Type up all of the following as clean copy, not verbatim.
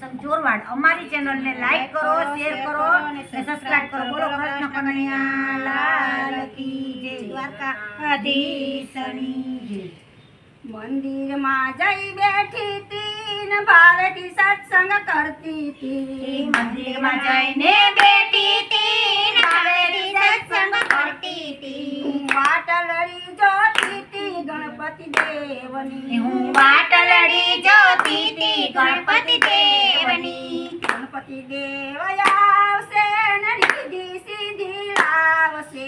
સત્સંગ ચોરવાડ અમારી ચેનલને લાઈક કરો, શેર કરો અને સબસ્ક્રાઇબ કરો. બોલો કૃષ્ણ કનૈયા લાલ કી જય, દ્વારકાધીશની જય. મંદિરમાં જઈ બેઠી તી ને ભાવેથી સત્સંગ કરતી તી. મંદિરમાં જઈને બેઠી તી ને ભાવેથી સત્સંગ કરતી તી. વાટલડી જોતી તી ગણપતિ દેવની. હું વાટલડી જોતી તી ગણપતિ દેવની. ગણપતિ દેવ આવશે ને રીધી સીધી લાવશે.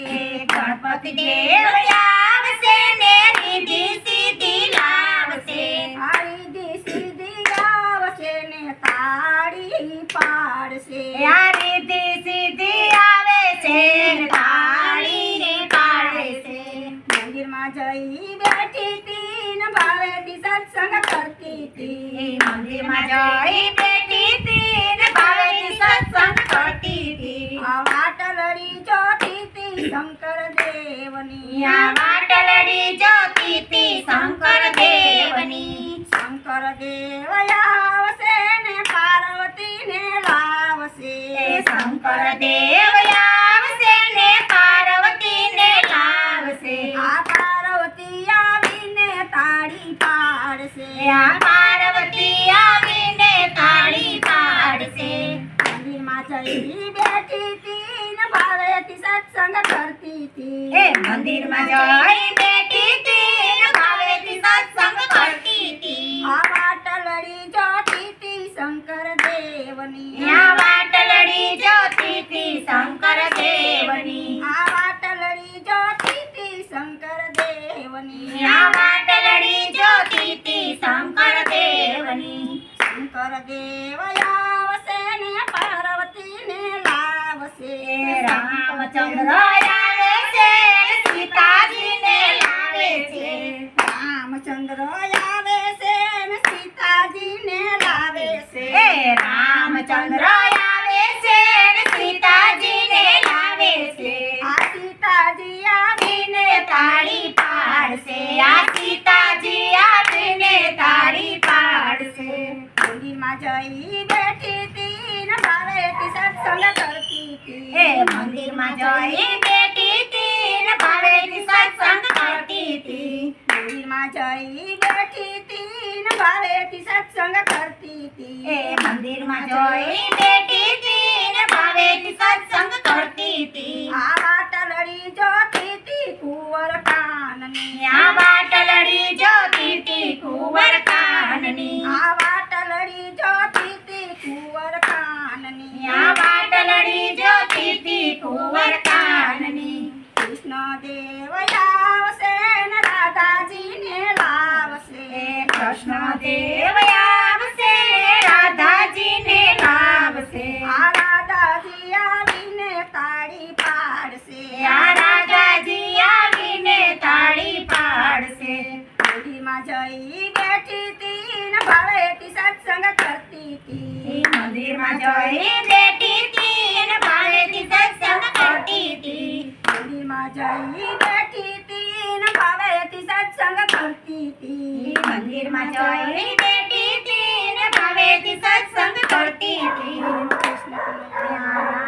ગણપતિ દેવ આવશે ને રીધી સીધી લાવશે. આ રીધી સીધી આવશે ને તાળી પાડશે. આ રીધી સીધી આવે છે ને તાળી પાડે છે. મંદિરમાં જઈ બેઠી તી ને ભાવેથી સત્સંગ કરતી તી. મંદિરમાં જઈ બેઠી તી ને ભાવેથી સત્સંગ કરતી તી. આ વાટલડી જોતી તી શંકર દેવની. આ વાટલડી જોતી તી શંકર દેવની. શંકર દેવ આવશે ને પાર્વતી ને લાવશે. શંકર દેવ આવશે ને પાર્વતી ને લાવશે. આ પાર્વતી આવીને તાળી પાડશે. આ પાર્વતી આવીને તાળી પાડશે. મંદિરમાં જઈ બેઠી તી ને ભાવેથી સત્સંગ કરતી તી. મંદિરમાં જઈ બેઠી તી ને ભાવેથી સત્સંગ કરતી તી. આ વાટલડી જોતી તી શંકર દેવની. આ વાટલડી જોતી તી શંકર દેવની. આ વાટલડી જોતી તી શંકર દેવની. આ વાટલડી જોતી તી શંકર દેવની. શંકર દેવ આવશે ને પાર્વતી ને લાવશે. રામચંદ્ર આવે છે સીતાજીને લાવે છે. રામચંદ્ર આવે છે ને સીતાજીને લાવે છે. રામચંદ્ર આવે છે ને સીતાજીને લાવે છે. આ સીતાજી આવીને તાળી પાડશે. આ સીતાજી આવીને તાળી પાડશે. મંદિરમાં જઈ બેઠી તી ને ભાવેથી સત્સંગ કરતી તી. મંદિરમાં જઈ બેઠી તી ને ભાવેથી સત્સંગ કરતી તી. મંદિરમાં જઈ બેઠી તી ને ભાવેથી સત્સંગ કરતી તી. મંદિરમાં જઈ બેઠી તી ને ભાવેથી સત્સંગ કરતી તી. આ વાટલડી જોતી તી કુંવર કાનની. આ વાટલડી જોતી તી કુંવર કાનની. આ વાટલડી જોતી તી કુંવર કાનની. આ વાટલડી જોતી તી કુંવર કાનની. કૃષ્ણ દેવ આવશે ને રાધાજીને લાવશે. કૃષ્ણ દેવ આવશે ને રાધાજીને લાવશે. આ રાધાજી આવીને તાળી પાડશે. આ રાધાજી આવીને તાળી પાડશે. મંદિરમાં જઈ બેઠી તી ને ભાવેથી સત્સંગ કરતી તી. મંદિરમાં જઈ બેઠી તી ને ભાવેથી સત્સંગ કરતી તી. મંદિરમાં જઈ બેઠી તી ને ભાવેથી સત્સંગ કરતી તી. મંદિરમાં જઈ બેઠી તી ને ભાવેથી સત્સંગ કરતી તી. કૃષ્ણ કનૈયા